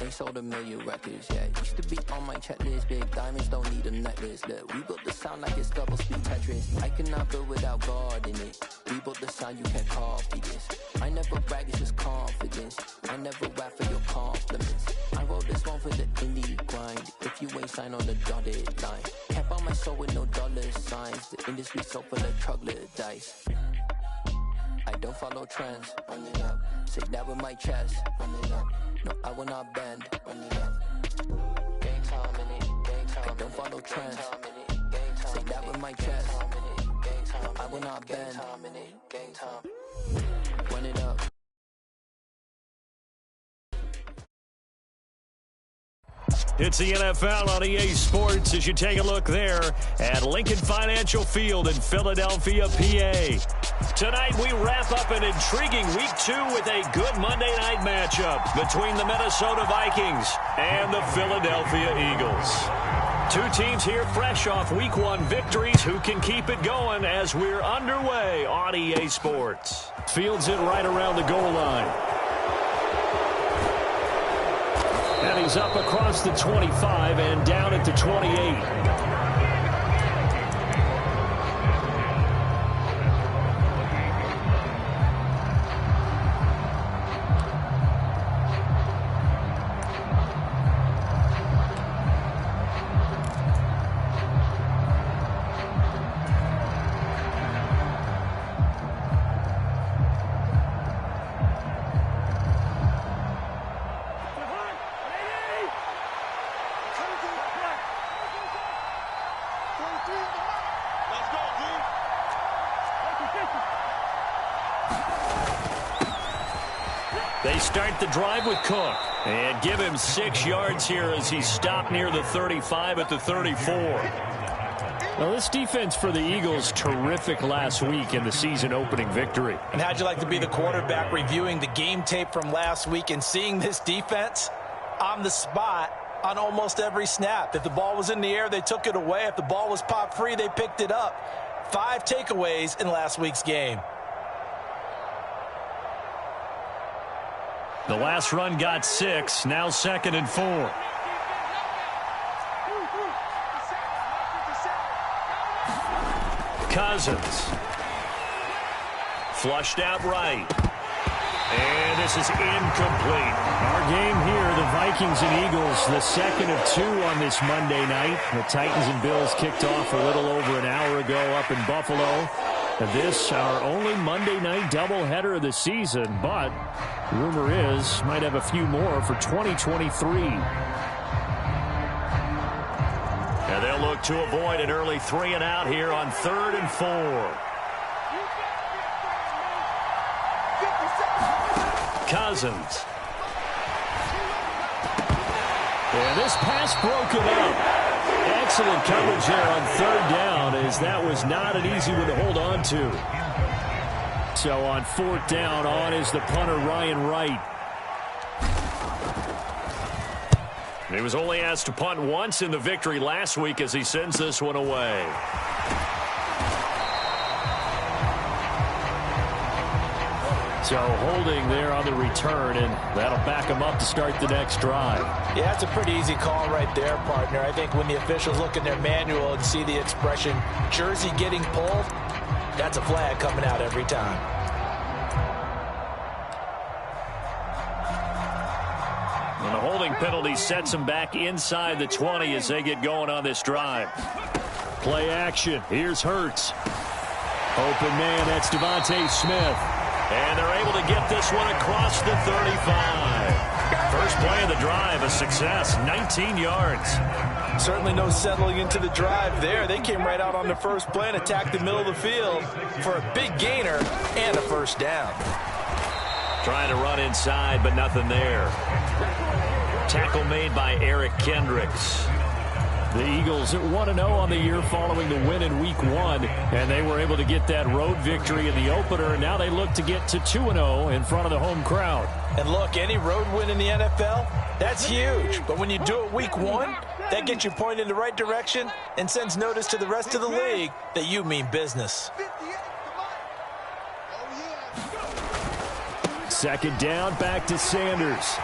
They sold 1 million records, yeah. Used to be on my checklist. Big diamonds don't need a necklace. Look, we built the sound like it's double speed Tetris. I cannot build without God in it. We built the sound, you can't copy this. I never brag, it's just confidence. I never rap for your compliments. I wrote this one for the indie grind. If you ain't signed on the dotted line, can't buy my soul with no dollar signs. The industry so full of troglodytes. I don't follow trends. Run it up. Say that with my chest. Run it up. No, I will not bend. Run it up. Gang time in it. Gang time. I don't follow trends. Say that with my chest. No, I will not bend. Gang time. Run it up. It's the NFL on EA Sports as you take a look there at Lincoln Financial Field in Philadelphia, PA. Tonight we wrap up an intriguing Week 2 with a good Monday night matchup between the Minnesota Vikings and the Philadelphia Eagles. Two teams here fresh off Week 1 victories who can keep it going as we're underway on EA Sports. Fields it right around the goal line. And he's up across the 25 and down at the 28. They start the drive with Cook and give him 6 yards here as he stopped near the 35 at the 34. Now, this defense for the Eagles, terrific last week in the season-opening victory. And how'd you like to be the quarterback reviewing the game tape from last week and seeing this defense on the spot on almost every snap? If the ball was in the air, they took it away. If the ball was popped free, they picked it up. 5 takeaways in last week's game. The last run got 6, now 2nd and 4. Cousins. Flushed out right. And this is incomplete. Our game here, the Vikings and Eagles, the second of 2 on this Monday night. The Titans and Bills kicked off a little over an hour ago up in Buffalo. This, our only Monday night doubleheader of the season, but rumor is might have a few more for 2023. And they'll look to avoid an early 3 and out here on 3rd and 4. Cousins. And this pass broken up. Excellent coverage there on 3rd down, as that was not an easy one to hold on to. So on 4th down, on is the punter Ryan Wright. He was only asked to punt once in the victory last week as he sends this one away. So holding there on the return, and that'll back him up to start the next drive. Yeah, that's a pretty easy call right there, partner. I think when the officials look in their manual and see the expression jersey getting pulled, that's a flag coming out every time. And the holding penalty sets him back inside the 20 as they get going on this drive. Play action. Here's Hurts. Open man, that's Devontae Smith. And they're able to get this one across the 35. First play of the drive, a success, 19 yards. Certainly no settling into the drive there. They came right out on the first play and attacked the middle of the field for a big gainer and a first down. Trying to run inside, but nothing there. Tackle made by Eric Kendricks. The Eagles at 1-0 on the year following the win in Week 1, and they were able to get that road victory in the opener, and now they look to get to 2-0 in front of the home crowd. And look, any road win in the NFL, that's huge. But when you do it Week 1, that gets you pointed in the right direction and sends notice to the rest of the league that you mean business. 2nd down, back to Sanders.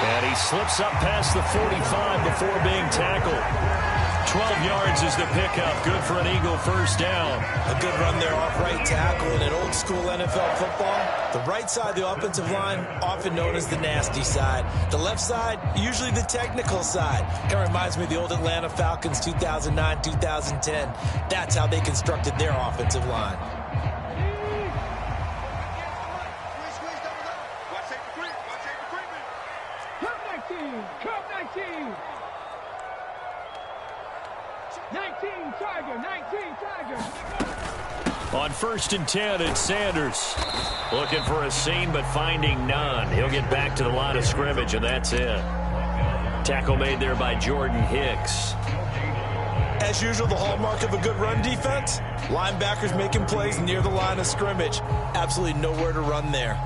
And And he slips up past the 45 before being tackled. 12 yards is the pickup. Good for an Eagle first down. A good run there off right tackle. In an old school NFL football, the right side of the offensive line, often known as the nasty side. The left side, usually the technical side. Kind of reminds me of the old Atlanta Falcons 2009, 2010. That's how they constructed their offensive line. On 1st and 10, it's Sanders. Looking for a seam, but finding none. He'll get back to the line of scrimmage, and that's it. Tackle made there by Jordan Hicks. As usual, the hallmark of a good run defense, linebackers making plays near the line of scrimmage. Absolutely nowhere to run there.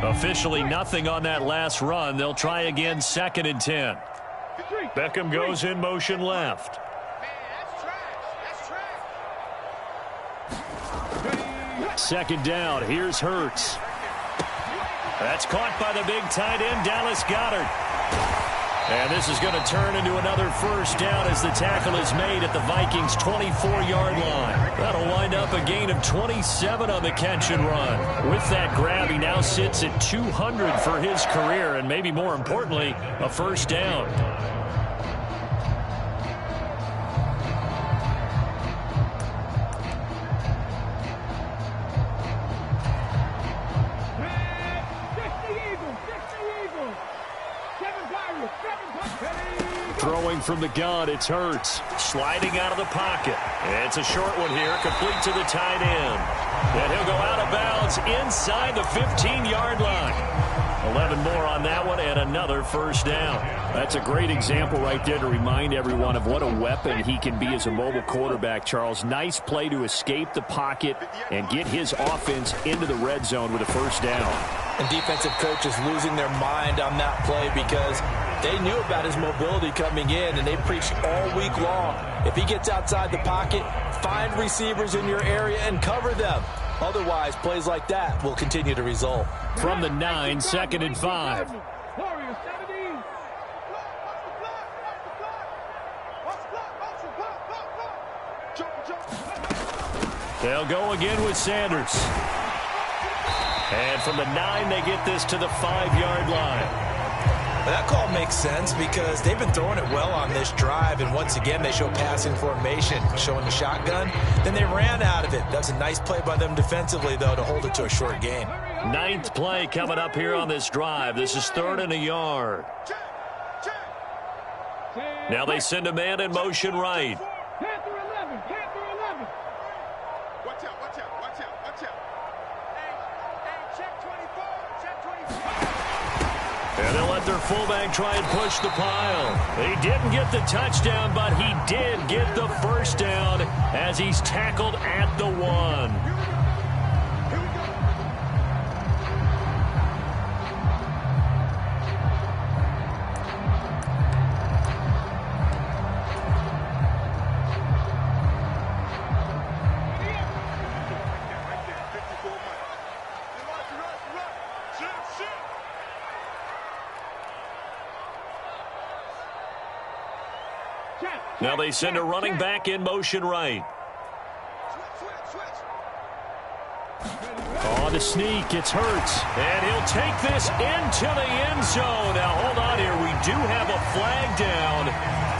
Officially nothing on that last run. They'll try again, 2nd and 10. Beckham goes in motion left. Second down. Here's Hurts. That's caught by the big tight end, Dallas Goedert. And this is going to turn into another first down as the tackle is made at the Vikings' 24-yard line. That'll wind up a gain of 27 on the catch and run. With that grab, he now sits at 200 for his career, and maybe more importantly, a first down. Throwing from the gun, it's Hurts. Sliding out of the pocket. It's a short one here, complete to the tight end. And he'll go out of bounds inside the 15-yard line. 11 more on that one, and another first down. That's a great example right there to remind everyone of what a weapon he can be as a mobile quarterback, Charles. Nice play to escape the pocket and get his offense into the red zone with a first down. And defensive coaches losing their mind on that play because they knew about his mobility coming in, and they preached all week long. If he gets outside the pocket, find receivers in your area and cover them. Otherwise, plays like that will continue to result. From the 9, 2nd and 5. They'll go again with Sanders. And from the 9, they get this to the 5-yard line. That call makes sense because they've been throwing it well on this drive, and once again they show passing formation, showing the shotgun. Then they ran out of it. That's a nice play by them defensively, though, to hold it to a short gain. 9th play coming up here on this drive. This is 3rd and a yard. Now they send a man in motion right. And they'll let their fullback try and push the pile. He didn't get the touchdown, but he did get the first down as he's tackled at the 1. Now they send a running back in motion right. On the sneak, it's Hurts. And he'll take this into the end zone. Now, hold on here. We do have a flag down.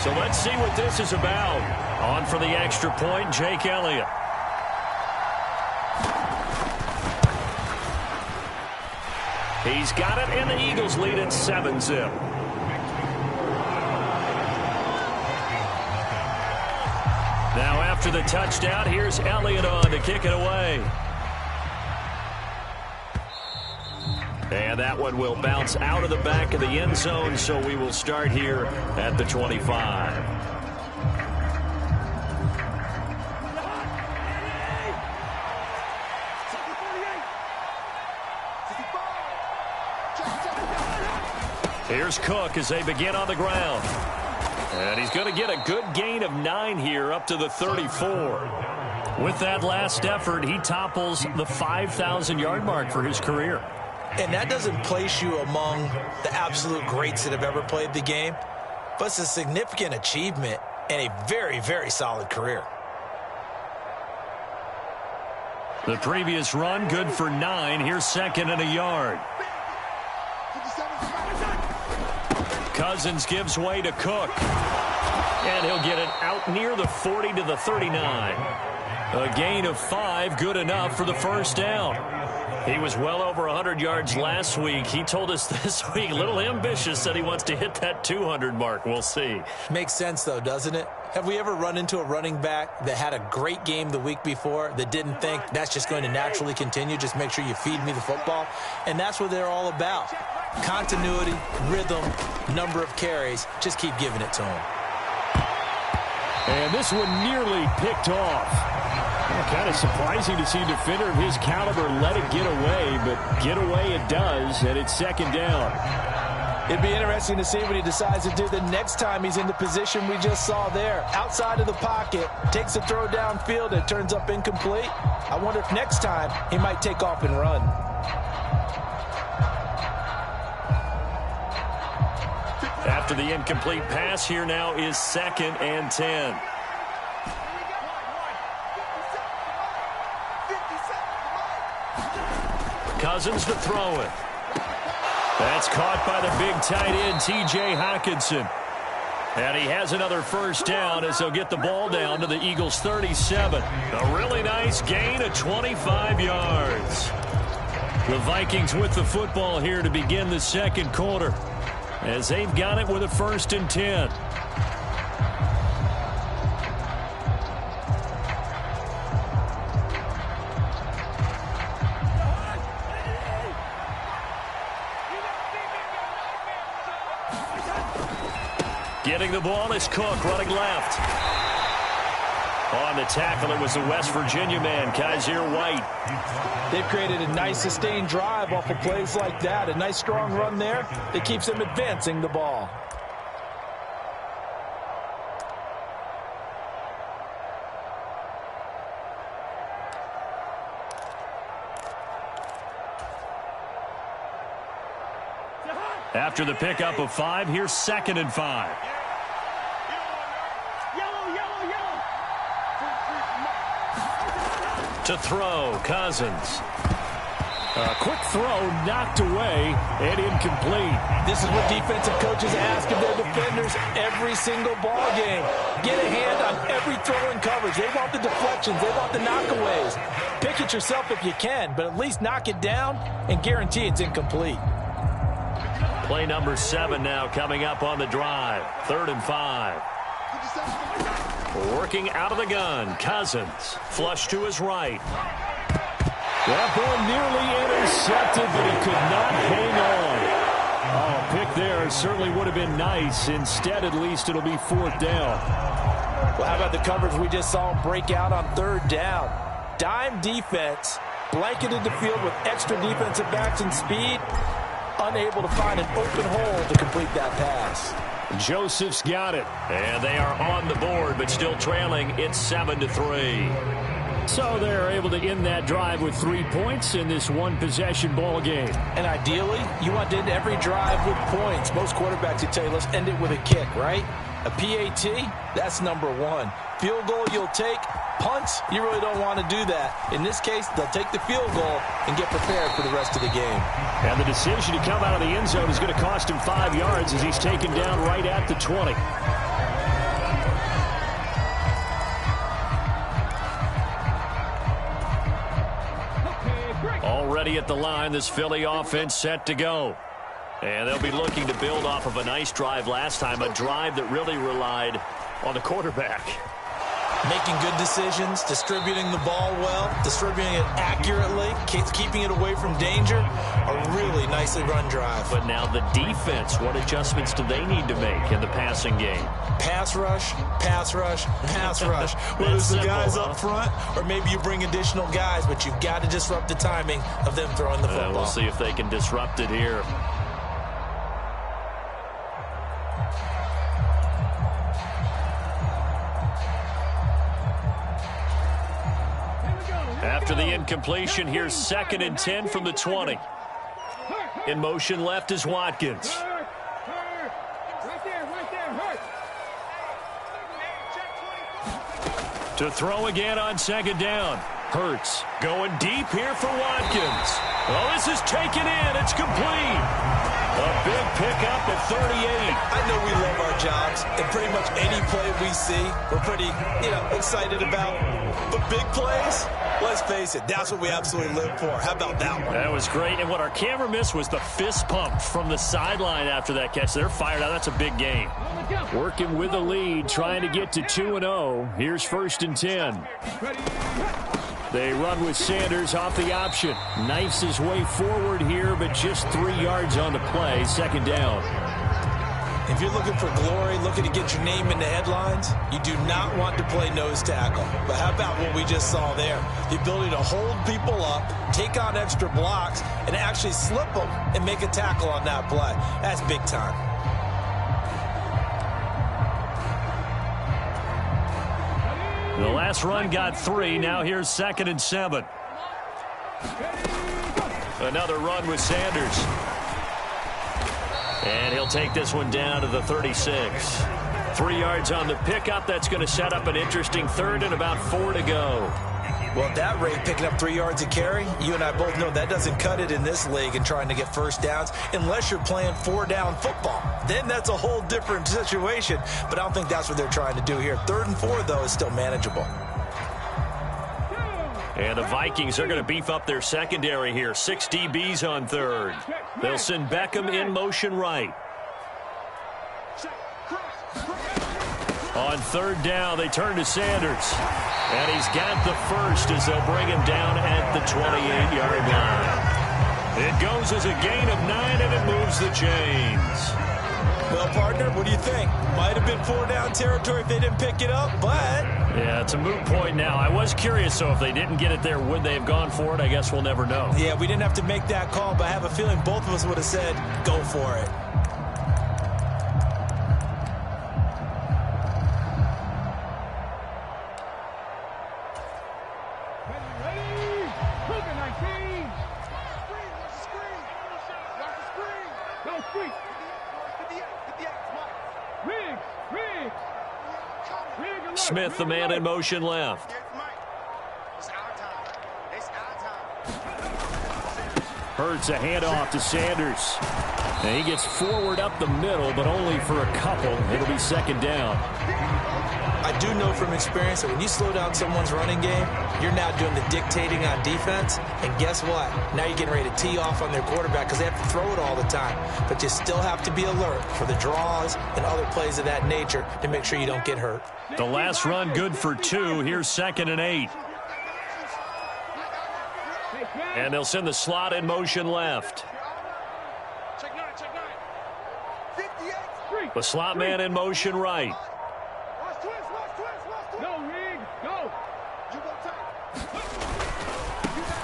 So let's see what this is about. On for the extra point, Jake Elliott. He's got it, and the Eagles lead at 7-zip. Now after the touchdown, here's Elliott on to kick it away. And that one will bounce out of the back of the end zone, so we will start here at the 25. Here's Cook as they begin on the ground. And he's going to get a good gain of 9 here up to the 34. With that last effort, he topples the 5,000-yard mark for his career. And that doesn't place you among the absolute greats that have ever played the game, but it's a significant achievement and a very, very solid career. The previous run, good for 9. Here's second and a yard. Cousins gives way to Cook. And he'll get it out near the 40 to the 39. A gain of 5, good enough for the first down. He was well over 100 yards last week. He told us this week, a little ambitious, said he wants to hit that 200 mark. We'll see. Makes sense, though, doesn't it? Have we ever run into a running back that had a great game the week before that didn't think that's just going to naturally continue? Just make sure you feed me the football. And that's what they're all about. Continuity, rhythm, number of carries. Just keep giving it to him. And this one nearly picked off. Kind of surprising to see a defender of his caliber let it get away, but get away it does, and it's second down. It'd be interesting to see what he decides to do the next time he's in the position we just saw there. Outside of the pocket, takes a throw downfield, it turns up incomplete. I wonder if next time he might take off and run. After the incomplete pass, here now is second and 10. Cousins to throw it. That's caught by the big tight end, T.J. Hockenson. And he has another first down as they'll get the ball down to the Eagles' 37. A really nice gain of 25 yards. The Vikings with the football here to begin the second quarter, as they've got it with a 1st and 10. Getting the ball is Cook, running left. On the tackle, it was the West Virginia man, Kaiser White. They've created a nice sustained drive off of plays like that. A nice strong run there that keeps them advancing the ball. After the pickup of 5, here's 2nd and 5. To throw, Cousins. A quick throw knocked away and incomplete. This is what defensive coaches ask of their defenders every single ball game. Get a hand on every throw in coverage. They want the deflections. They want the knockaways. Pick it yourself if you can, but at least knock it down and guarantee it's incomplete. Play number 7 now coming up on the drive. 3rd and 5. Working out of the gun, Cousins. Flush to his right. That ball nearly intercepted, but he could not hang on. Oh, pick there certainly would have been nice. Instead, at least, it'll be 4th down. Well, how about the coverage we just saw him break out on 3rd down? Dime defense, blanketed the field with extra defensive backs and speed, unable to find an open hole to complete that pass. Joseph's got it. And they are on the board, but still trailing. It's 7-3. So they're able to end that drive with 3 points in this one-possession ball game. And ideally, you want to end every drive with points. Most quarterbacks would tell you, let's end it with a kick, right? A PAT, that's number 1. Field goal you'll take. Punts, you really don't want to do that. In this case, they'll take the field goal and get prepared for the rest of the game. And the decision to come out of the end zone is going to cost him 5 yards as he's taken down right at the 20. Already at the line, this Philly offense set to go. And they'll be looking to build off of a nice drive last time, a drive that really relied on the quarterback. Making good decisions, distributing the ball well, distributing it accurately, keeping it away from danger. A really nicely run drive. But now the defense, what adjustments do they need to make in the passing game? Pass rush, pass rush, pass rush. Whether it's the guys up front or maybe you bring additional guys, but you've got to disrupt the timing of them throwing the football. We'll see if they can disrupt it here. After the incompletion, here's 2nd and 10 from the 20. In motion left is Watkins. To throw again on 2nd down. Hurts going deep here for Watkins. Oh, this is taken in. It's complete. A big pickup at 38. I know we love our jobs, and pretty much any play we see, we're pretty, excited about. But big plays, let's face it, that's what we absolutely live for. How about that one? That was great, and what our camera missed was the fist pump from the sideline after that catch. They're fired out. That's a big game. Working with the lead, trying to get to 2-0. Here's 1st and 10. They run with Sanders off the option. Knifes his way forward here, but just 3 yards on the play. 2nd down. If you're looking for glory, looking to get your name in the headlines, you do not want to play nose tackle. But how about what we just saw there? The ability to hold people up, take on extra blocks, and actually slip them and make a tackle on that play. That's big time. The last run got 3. Now here's 2nd and 7. Another run with Sanders. And he'll take this one down to the 36. 3 yards on the pickup. That's going to set up an interesting 3rd and about 4 to go. Well, at that rate, picking up 3 yards a carry, you and I both know that doesn't cut it in this league and trying to get first downs unless you're playing 4-down football. Then that's a whole different situation, but I don't think that's what they're trying to do here. 3rd and 4, though, is still manageable. And the Vikings are going to beef up their secondary here. 6 DBs on 3rd. They'll send Beckham in motion right. On 3rd down, they turn to Sanders. And he's got the first as they'll bring him down at the 28-yard line. It goes as a gain of 9, and it moves the chains. Well, partner, what do you think? Might have been 4-down territory if they didn't pick it up, but... Yeah, it's a moot point now. I was curious, so if they didn't get it there, would they have gone for it? I guess we'll never know. Yeah, we didn't have to make that call, but I have a feeling both of us would have said, go for it. Smith, the man in motion left. Hurts a handoff to Sanders. And he gets forward up the middle, but only for a couple. It'll be 2nd down. I do know from experience that when you slow down someone's running game, you're now doing the dictating on defense. And guess what? Now you're getting ready to tee off on their quarterback because they have to throw it all the time. But you still have to be alert for the draws and other plays of that nature to make sure you don't get hurt. The last run good for 2. Here's 2nd and 8. And they'll send the slot in motion left. The slot man in motion right.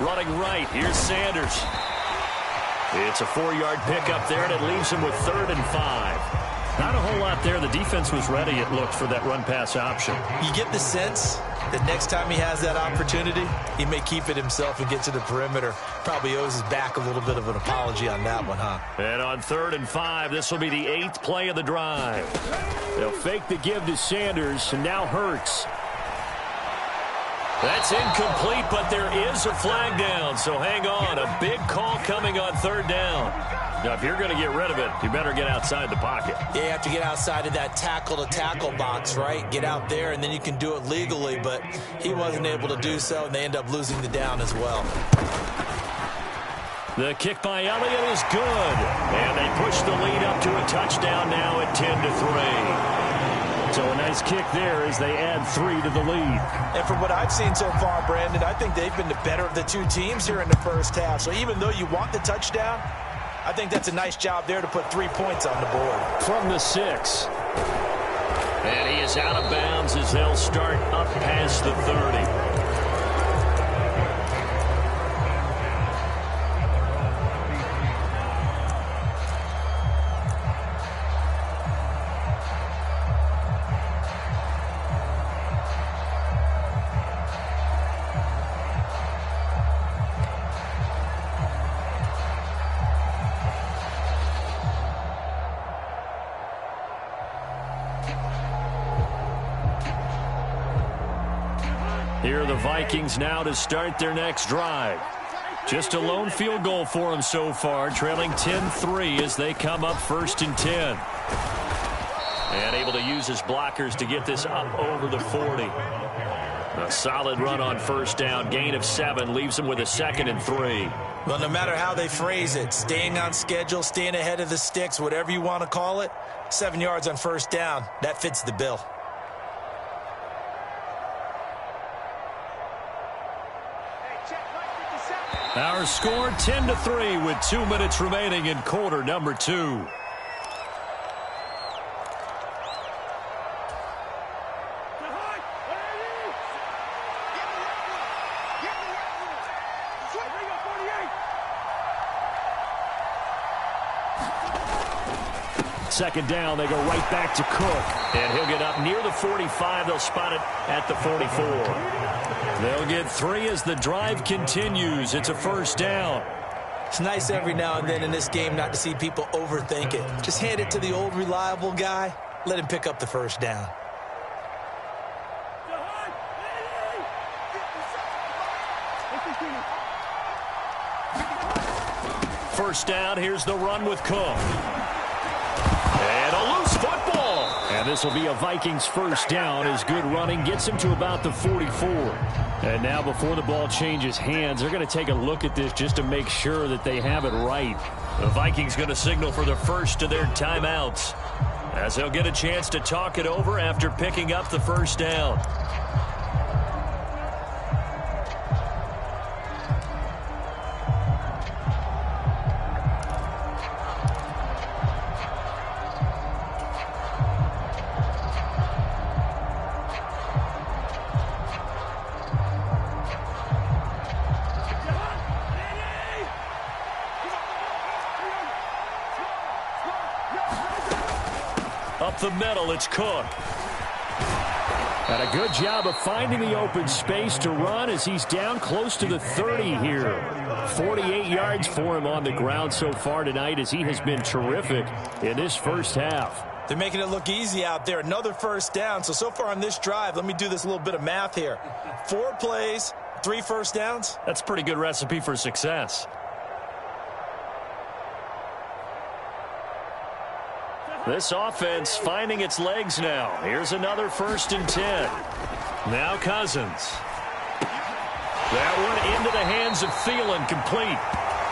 Running right, here's Sanders. It's a 4-yard pickup there, and it leaves him with 3rd and 5. Not a whole lot there. The defense was ready, it looked, for that run-pass option. You get the sense that next time he has that opportunity, he may keep it himself and get to the perimeter. Probably owes his back a little bit of an apology on that one, huh? And on 3rd and 5, this will be the 8th play of the drive. They'll fake the give to Sanders, and now Hurts. That's incomplete, but there is a flag down, so hang on. A big call coming on 3rd down. Now, if you're going to get rid of it, you better get outside the pocket. Yeah, you have to get outside of that tackle-to-tackle box, right? Get out there, and then you can do it legally, but he wasn't able to do so, and they end up losing the down as well. The kick by Elliott is good, and they push the lead up to a touchdown now at 10-3. So a nice kick there as they add 3 to the lead. And from what I've seen so far, Brandon, I think they've been the better of the two teams here in the first half. So even though you want the touchdown, I think that's a nice job there to put 3 points on the board. From the 6. And he is out of bounds as they'll start up past the 30. Here are the Vikings now to start their next drive. Just a lone field goal for them so far, trailing 10-3 as they come up 1st and 10. And able to use his blockers to get this up over the 40. A solid run on 1st down. Gain of 7 leaves them with a 2nd and 3. Well, no matter how they phrase it, staying on schedule, staying ahead of the sticks, whatever you want to call it, 7 yards on 1st down, that fits the bill. Our score 10-3 with 2 minutes remaining in quarter number 2. Second down, they go right back to Cook. And he'll get up near the 45. They'll spot it at the 44. They'll get 3 as the drive continues. It's a 1st down. It's nice every now and then in this game not to see people overthink it. Just hand it to the old reliable guy. Let him pick up the 1st down. First down, here's the run with Cook. And a loose football. And this will be a Vikings 1st down as good running gets him to about the 44. And now before the ball changes hands, they're going to take a look at this just to make sure that they have it right. The Vikings going to signal for the first of their timeouts as they'll get a chance to talk it over after picking up the 1st down. Up the middle, it's Cook. And a good job of finding the open space to run as he's down close to the 30 here. 48 yards for him on the ground so far tonight as he has been terrific in this 1st half. They're making it look easy out there. Another 1st down. So far on this drive, let me do this little bit of math here. 4 plays, 3 1st downs. That's a pretty good recipe for success. This offense finding its legs now. Here's another 1st and 10. Now Cousins. That one into the hands of Thielen, complete.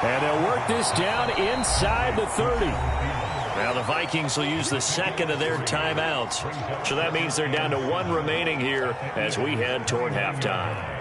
And they'll work this down inside the 30. Now the Vikings will use the 2nd of their timeouts. So that means they're down to 1 remaining here as we head toward halftime.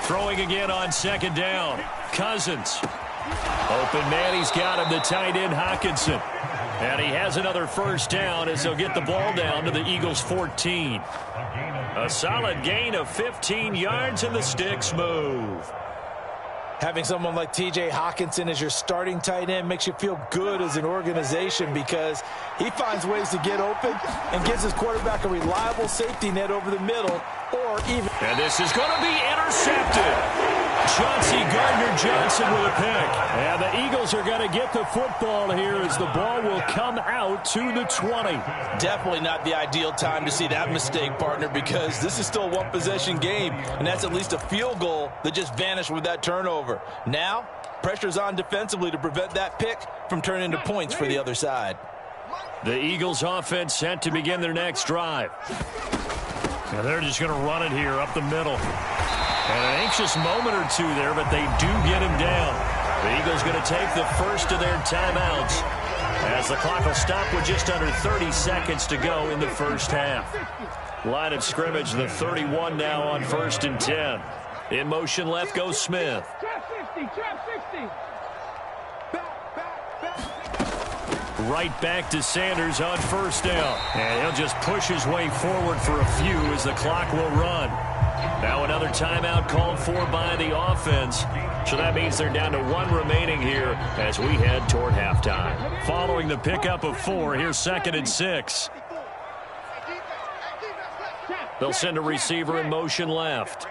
Throwing again on 2nd down. Cousins. Open man, he's got him, the tight end Hockenson. And he has another 1st down as they'll get the ball down to the Eagles' 14. A solid gain of 15 yards and the sticks move. Having someone like T.J. Hockenson as your starting tight end makes you feel good as an organization because he finds ways to get open and gives his quarterback a reliable safety net over the middle or even. And this is going to be intercepted. Chauncey Gardner-Johnson with a pick. And the Eagles are going to get the football here as the ball will come out to the 20. Definitely not the ideal time to see that mistake, partner, because this is still a one-possession game, and that's at least a field goal that just vanished with that turnover. Now, pressure's on defensively to prevent that pick from turning into points for the other side. The Eagles offense set to begin their next drive. And they're just going to run it here up the middle. And an anxious moment or two there, but they do get him down. The Eagles going to take the first of their timeouts as the clock will stop with just under 30 seconds to go in the 1st half. Line of scrimmage, the 31 now on 1st and 10. In motion left goes Smith. Right back to Sanders on 1st down. And he'll just push his way forward for a few as the clock will run. Now another timeout called for by the offense So that means they're down to 1 remaining here as we head toward halftime. Following the pickup of 4, here's 2nd and 6. They'll send a receiver in motion left.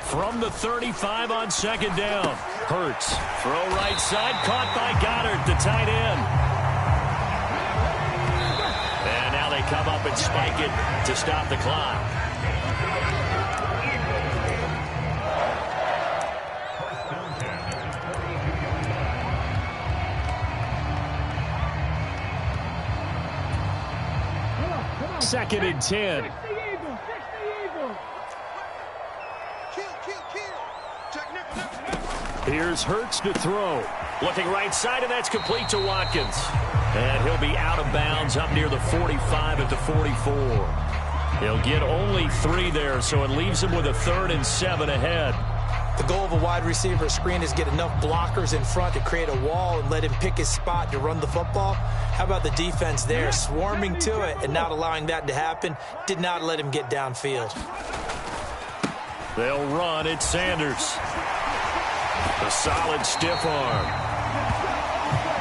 From the 35 on 2nd down. Hurts. Throw right side. Caught by Goddard, the tight end. And now they come up and spike it to stop the clock. Second and 10. Here's Hurts to throw. Looking right side, and that's complete to Watkins. And he'll be out of bounds up near the 45 at the 44. He'll get only 3 there, so it leaves him with a 3rd and 7 ahead. The goal of a wide receiver screen is get enough blockers in front to create a wall and let him pick his spot to run the football. How about the defense there, swarming to it and not allowing that to happen? Did not let him get downfield. They'll run at Sanders. A solid stiff arm.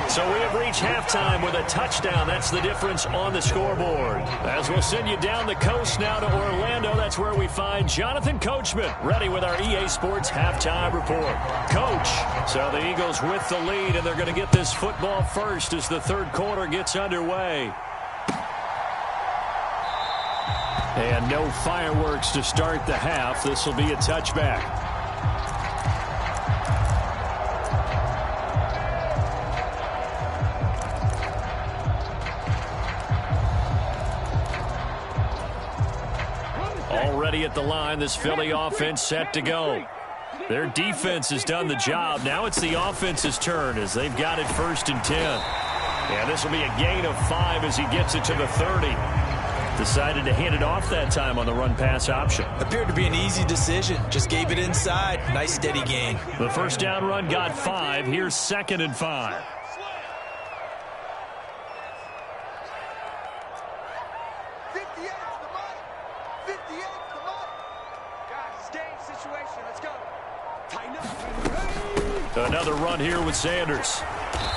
So we have reached halftime with a touchdown. That's the difference on the scoreboard. As we'll send you down the coast now to Orlando, that's where we find Jonathan Coachman ready with our EA Sports halftime report. Coach, so the Eagles with the lead, and they're going to get this football first as the 3rd quarter gets underway. And no fireworks to start the half. This will be a touchback. Already at the line, this Philly offense set to go. Their defense has done the job. Now it's the offense's turn as they've got it 1st and 10. And this will be a gain of 5 as he gets it to the 30. Decided to hand it off that time on the run-pass option. Appeared to be an easy decision. Just gave it inside. Nice steady gain. The 1st down run got 5. Here's 2nd and 5. Another run here with Sanders.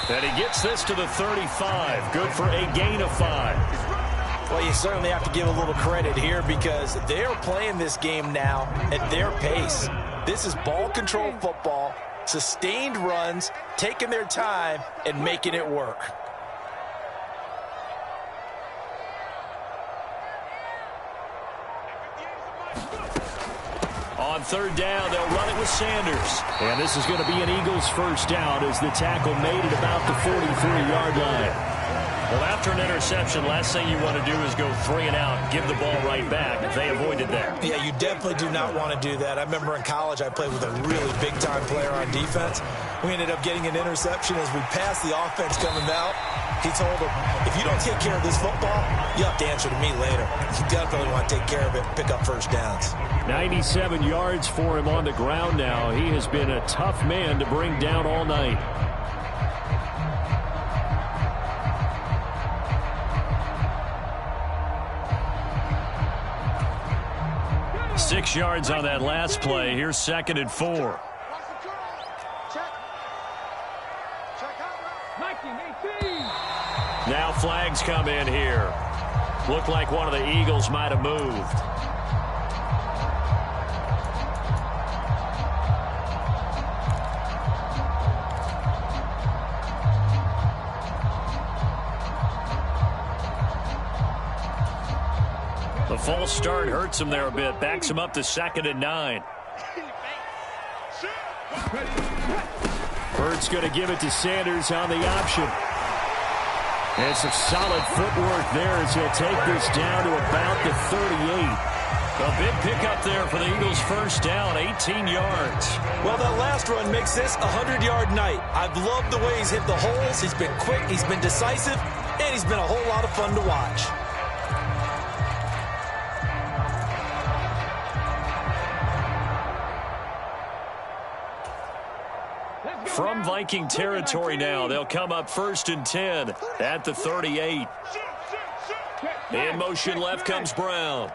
And he gets this to the 35. Good for a gain of 5. Well, you certainly have to give a little credit here because they're playing this game now at their pace. This is ball control football, sustained runs, taking their time, and making it work. On 3rd down, they'll run it with Sanders. And this is going to be an Eagles 1st down as the tackle made it about the 43-yard line. Well, after an interception, last thing you want to do is go 3 and out, give the ball right back. They avoided that. Yeah, you definitely do not want to do that. I remember in college I played with a really big-time player on defense. We ended up getting an interception as we passed the offense coming out. He told him, if you don't take care of this football, you have to answer to me later. You definitely want to take care of it, pick up 1st downs. 97 yards for him on the ground now. He has been a tough man to bring down all night. 6 yards on that last play. Here's 2nd and 4. Now flags come in here. Looked like one of the Eagles might have moved. The false start hurts him there a bit. Backs him up to 2nd and 9. Bird's going to give it to Sanders on the option. And some solid footwork there as he'll take this down to about the 38. A big pickup there for the Eagles' 1st down, 18 yards. Well, that last run makes this a 100-yard night. I've loved the way he's hit the holes. He's been quick, he's been decisive, and he's been a whole lot of fun to watch. From Viking territory now, they'll come up 1st and 10 at the 38. In motion left comes Brown.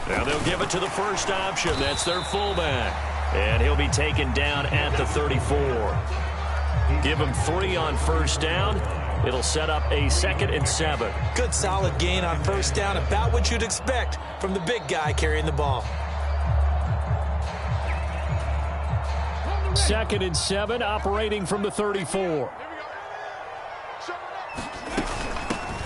Now they'll give it to the first option. That's their fullback. And he'll be taken down at the 34. Give him 3 on first down. It'll set up a 2nd and 7. Good solid gain on first down, about what you'd expect from the big guy carrying the ball. 2nd and 7, operating from the 34.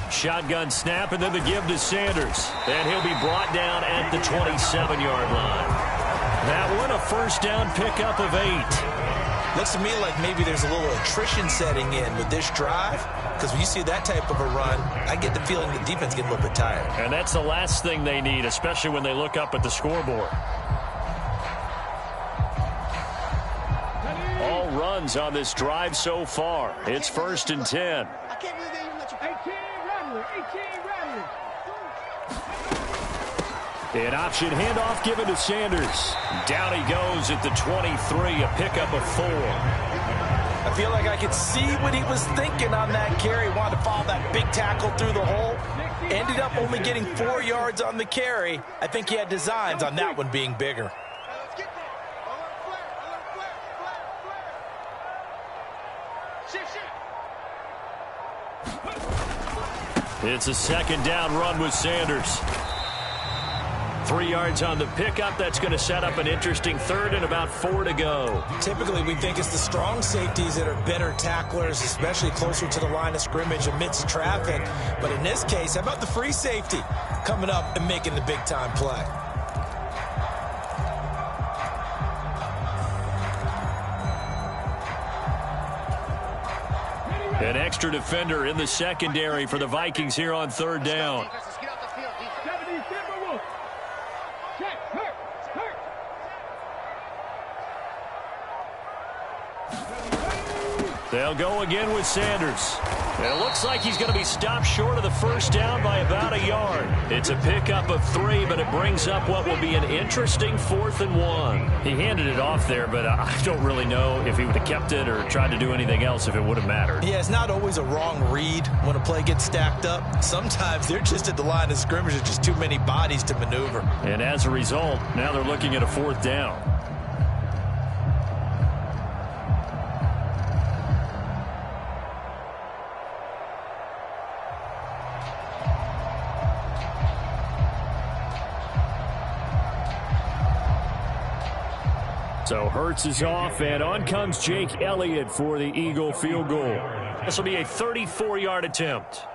Shotgun snap, and then the give to Sanders. And he'll be brought down at the 27-yard line. That one, a first down pickup of 8. Looks to me like maybe there's a little attrition setting in with this drive, because when you see that type of a run, I get the feeling the defense getting a little bit tired. And that's the last thing they need, especially when they look up at the scoreboard. All runs on this drive so far. It's 1st and 10. An option handoff given to Sanders. Down he goes at the 23, a pickup of 4. I feel like I could see what he was thinking on that carry. Wanted to follow that big tackle through the hole. Ended up only getting 4 yards on the carry. I think he had designs on that one being bigger. It's a 2nd down run with Sanders. 3 yards on the pickup. That's going to set up an interesting 3rd and about 4 to go. Typically, we think it's the strong safeties that are better tacklers, especially closer to the line of scrimmage amidst traffic. But in this case, how about the free safety coming up and making the big-time play? An extra defender in the secondary for the Vikings here on 3rd down. They'll go again with Sanders. And it looks like he's going to be stopped short of the first down by about a yard. It's a pickup of 3, but it brings up what will be an interesting 4th and 1. He handed it off there, but I don't really know if he would have kept it or tried to do anything else if it would have mattered. Yeah, it's not always a wrong read when a play gets stacked up. Sometimes they're just at the line of scrimmage. There's just too many bodies to maneuver. And as a result, now they're looking at a 4th down. So Hurts is off, and on comes Jake Elliott for the Eagle field goal. This will be a 34-yard attempt.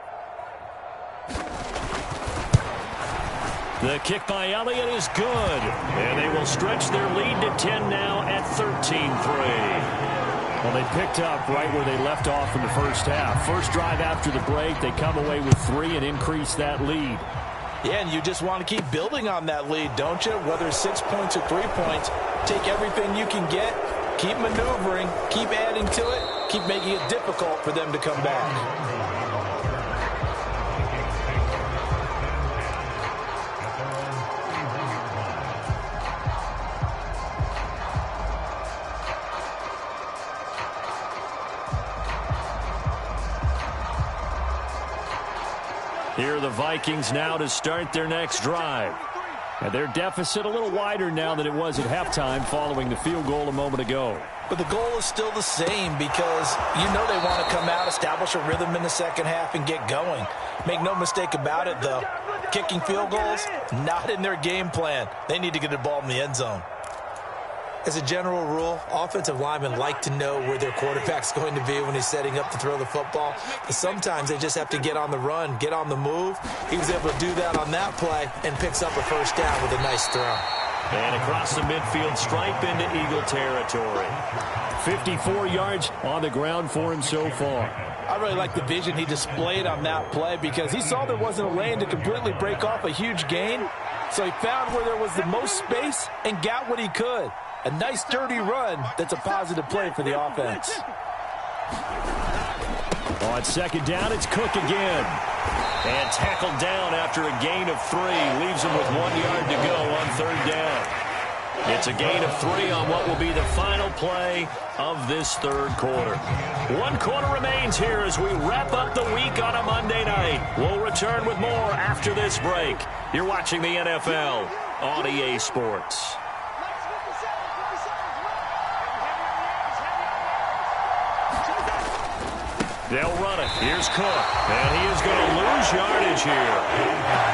The kick by Elliott is good, and they will stretch their lead to 10 now at 13-3. Well, they picked up right where they left off in the first half. First drive after the break, they come away with 3 and increase that lead. Yeah, and you just want to keep building on that lead, don't you? Whether it's 6 points or 3 points, take everything you can get, keep maneuvering, keep adding to it, keep making it difficult for them to come back. Here are the Vikings now to start their next drive. And their deficit a little wider now than it was at halftime following the field goal a moment ago. But the goal is still the same because you know they want to come out, establish a rhythm in the second half, and get going. Make no mistake about it, though. Kicking field goals, not in their game plan. They need to get the ball in the end zone. As a general rule, offensive linemen like to know where their quarterback's going to be when he's setting up to throw the football. But sometimes they just have to get on the run, get on the move. He was able to do that on that play and picks up a first down with a nice throw. And across the midfield stripe into Eagle territory. 54 yards on the ground for him so far. I really like the vision he displayed on that play because he saw there wasn't a lane to completely break off a huge gain. So he found where there was the most space and got what he could. A nice, dirty run that's a positive play for the offense. On second down, it's Cook again. And tackled down after a gain of 3. Leaves him with 1 yard to go on third down. It's a gain of 3 on what will be the final play of this third quarter. 1 quarter remains here as we wrap up the week on a Monday night. We'll return with more after this break. You're watching the NFL on EA Sports. They'll run it. Here's Cook. And he is going to lose yardage here.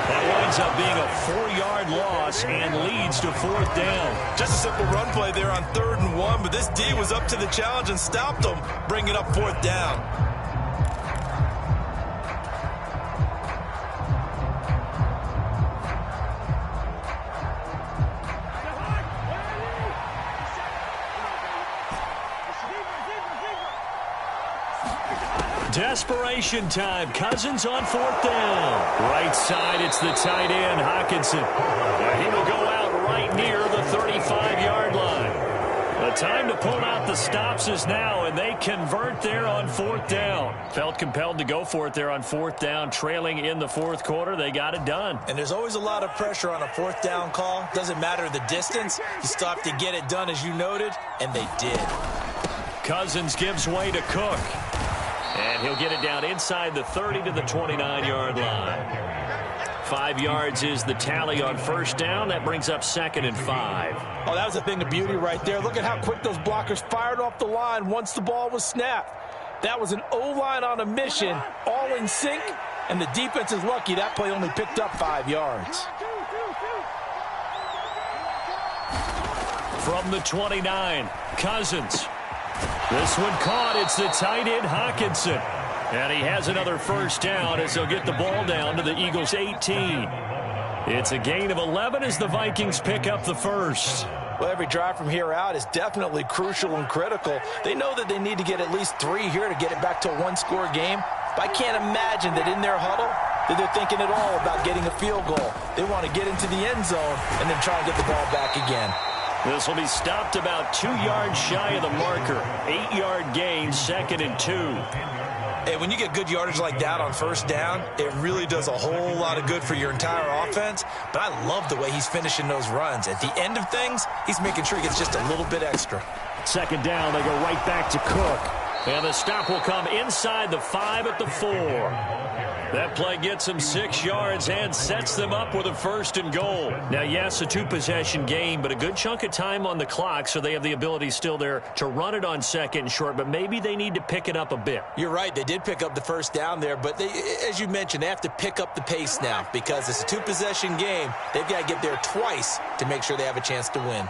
That winds up being a 4-yard loss and leads to 4th down. Just a simple run play there on 3rd and 1, but this D was up to the challenge and stopped them, bringing up 4th down. Desperation time. Cousins on 4th down. Right side, it's the tight end, Hockenson. He will go out right near the 35-yard line. The time to pull out the stops is now, and they convert there on 4th down. Felt compelled to go for it there on 4th down, trailing in the 4th quarter. They got it done. And there's always a lot of pressure on a 4th down call. Doesn't matter the distance. You still have to get it done, as you noted, and they did. Cousins gives way to Cook. And he'll get it down inside the 30 to the 29-yard line. 5 yards is the tally on 1st down. That brings up 2nd and 5. Oh, that was a thing of beauty right there. Look at how quick those blockers fired off the line once the ball was snapped. That was an O-line on a mission, all in sync, and the defense is lucky that play only picked up 5 yards. From the 29, Cousins. This one caught. It's the tight end, Hockenson. And he has another 1st down as he'll get the ball down to the Eagles' 18. It's a gain of 11 as the Vikings pick up the 1st. Well, every drive from here out is definitely crucial and critical. They know that they need to get at least 3 here to get it back to a 1-score game. But I can't imagine that in their huddle that they're thinking at all about getting a field goal. They want to get into the end zone and then try and get the ball back again. This will be stopped about 2 yards shy of the marker. 8-yard gain, 2nd and 2. Hey, when you get good yardage like that on 1st down, it really does a whole lot of good for your entire offense. But I love the way he's finishing those runs. At the end of things, he's making sure he gets just a little bit extra. 2nd down, they go right back to Cook. And the stop will come inside the 5 at the 4. That play gets them 6 yards and sets them up with a 1st and goal. Now, yes, a 2-possession game, but a good chunk of time on the clock, so they have the ability still there to run it on 2nd and short, but maybe they need to pick it up a bit. You're right. They did pick up the 1st down there, but they, as you mentioned, they have to pick up the pace now because it's a 2-possession game. They've got to get there twice to make sure they have a chance to win.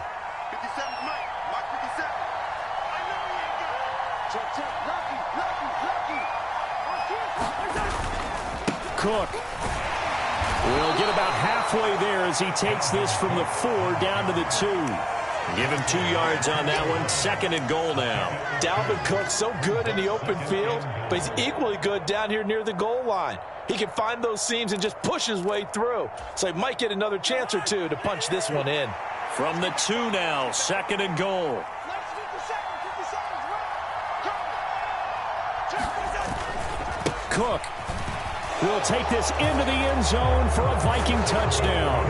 57, Mark 57. I know he ain't good. Check. Cook will get about halfway there as he takes this from the 4 down to the 2. Give him 2 yards on that one. 2nd and goal now. Dalvin Cook so good in the open field, but he's equally good down here near the goal line. He can find those seams and just push his way through. So he might get another chance or two to punch this one in. From the 2 now, 2nd and goal. Cook will take this into the end zone for a Viking touchdown.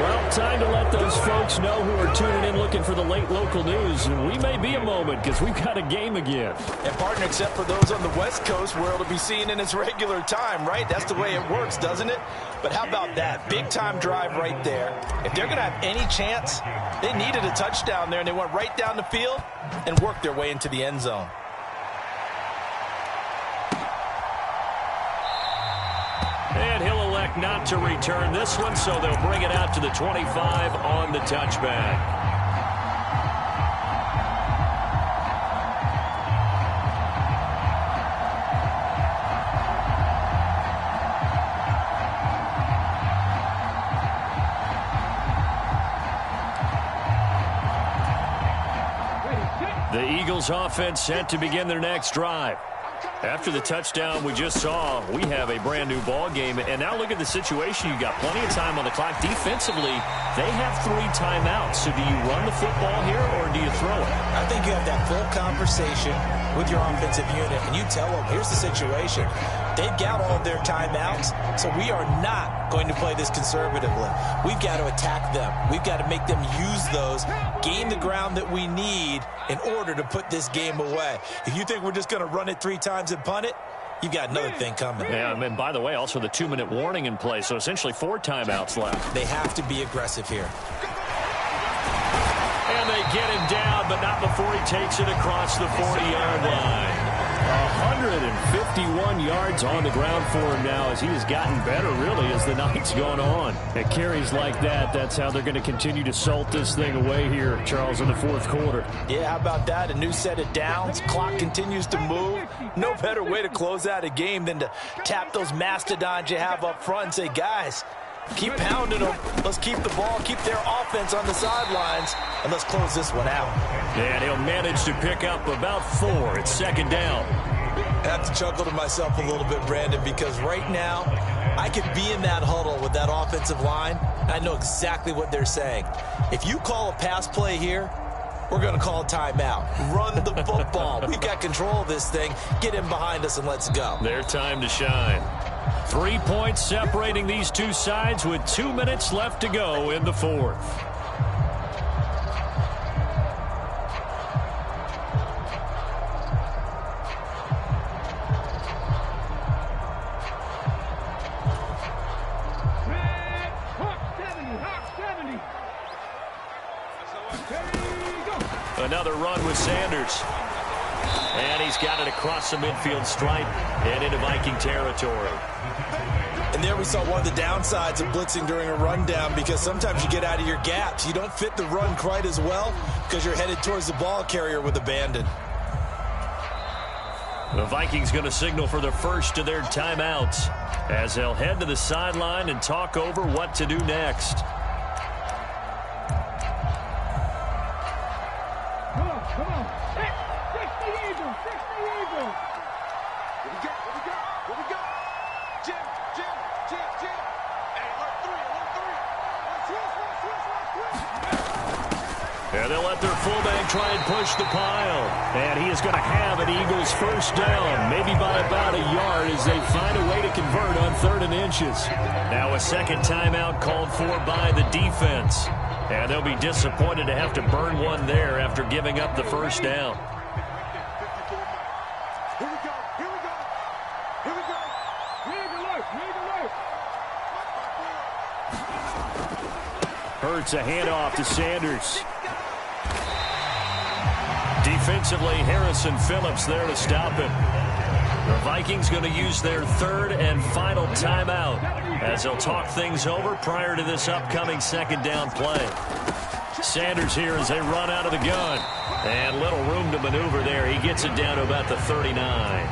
Well, time to let those folks know who are tuning in looking for the late local news. And we may be a moment because we've got a game again. And, partner, except for those on the West Coast where it'll be seen in its regular time, right? That's the way it works, doesn't it? But how about that? Big-time drive right there. If they're going to have any chance, they needed a touchdown there, and they went right down the field and worked their way into the end zone. And he'll elect not to return this one, so they'll bring it out to the 25 on the touchback. The Eagles offense set to begin their next drive. After the touchdown we just saw, we have a brand new ball game. And now look at the situation. You've got plenty of time on the clock. Defensively, they have 3 timeouts. So do you run the football here or do you throw it? I think you have that full conversation with your offensive unit and you tell them, here's the situation. They've got all of their timeouts, so we are not going to play this conservatively. We've got to attack them. We've got to make them use those, gain the ground that we need in order to put this game away. If you think we're just going to run it 3 times and punt it, you've got another thing coming. Yeah, and by the way, also the 2-minute warning in play, so essentially 4 timeouts left. They have to be aggressive here. And they get him down, but not before he takes it across the 40-yard line. 151 yards on the ground for him now as he has gotten better, really, as the night's gone on. At carries like that, that's how they're going to continue to salt this thing away here, Charles, in the 4th quarter. Yeah, how about that? A new set of downs. Clock continues to move. No better way to close out a game than to tap those mastodons you have up front and say, guys, keep pounding them. Let's keep the ball, keep their offense on the sidelines, and let's close this one out. And he'll manage to pick up about 4. It's 2nd down. I have to chuckle to myself a little bit, Brandon, because right now I could be in that huddle with that offensive line. I know exactly what they're saying. If you call a pass play here, we're going to call a timeout. Run the football. We've got control of this thing. Get in behind us and let's go. Their time to shine. 3 points separating these two sides with 2 minutes left to go in the 4th. Another run with Sanders. And he's got it across the midfield stripe and into Viking territory. And there we saw one of the downsides of blitzing during a rundown, because sometimes you get out of your gaps. You don't fit the run quite as well because you're headed towards the ball carrier with abandon. The Vikings going to signal for the first of their timeouts as they'll head to the sideline and talk over what to do next. Come on. Hey, 60 Eagles. Here we go. Jim. Hey, alert 3. And they'll let their fullback try and push the pile. And he is going to have an Eagles first down, maybe by about a yard, as they find a way to convert on 3rd and inches. Now a second timeout called for by the defense. And they'll be disappointed to have to burn one there after giving up the first down. Here we go. Hurts a handoff to Sanders. Defensively, Harrison Phillips there to stop it. The Vikings going to use their 3rd and final timeout as they'll talk things over prior to this upcoming 2nd down play. Sanders here as they run out of the gun. And little room to maneuver there. He gets it down to about the 39.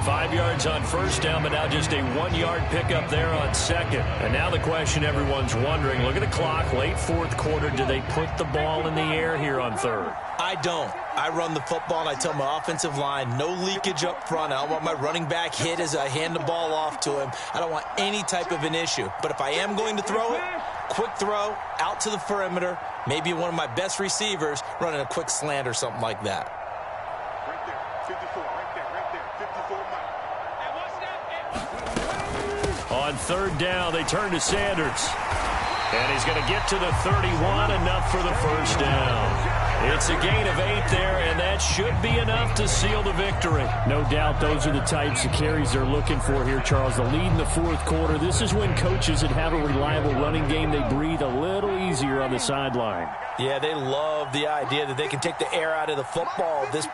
5 yards on first down, but now just a 1-yard pickup there on 2nd. And now the question everyone's wondering, look at the clock, late 4th quarter, do they put the ball in the air here on 3rd? I don't. I run the football, and I tell my offensive line, no leakage up front. I don't want my running back hit as I hand the ball off to him. I don't want any type of an issue. But if I am going to throw it, quick throw, out to the perimeter, maybe one of my best receivers running a quick slant or something like that. Right there, 54, right there, 54 Mike. On 3rd down, they turn to Sanders. And he's going to get to the 31, enough for the first down. It's a gain of 8 there, and that should be enough to seal the victory. No doubt those are the types of carries they're looking for here, Charles. The lead in the 4th quarter. This is when coaches that have a reliable running game, they breathe a little easier on the sideline. Yeah, they love the idea that they can take the air out of the football. This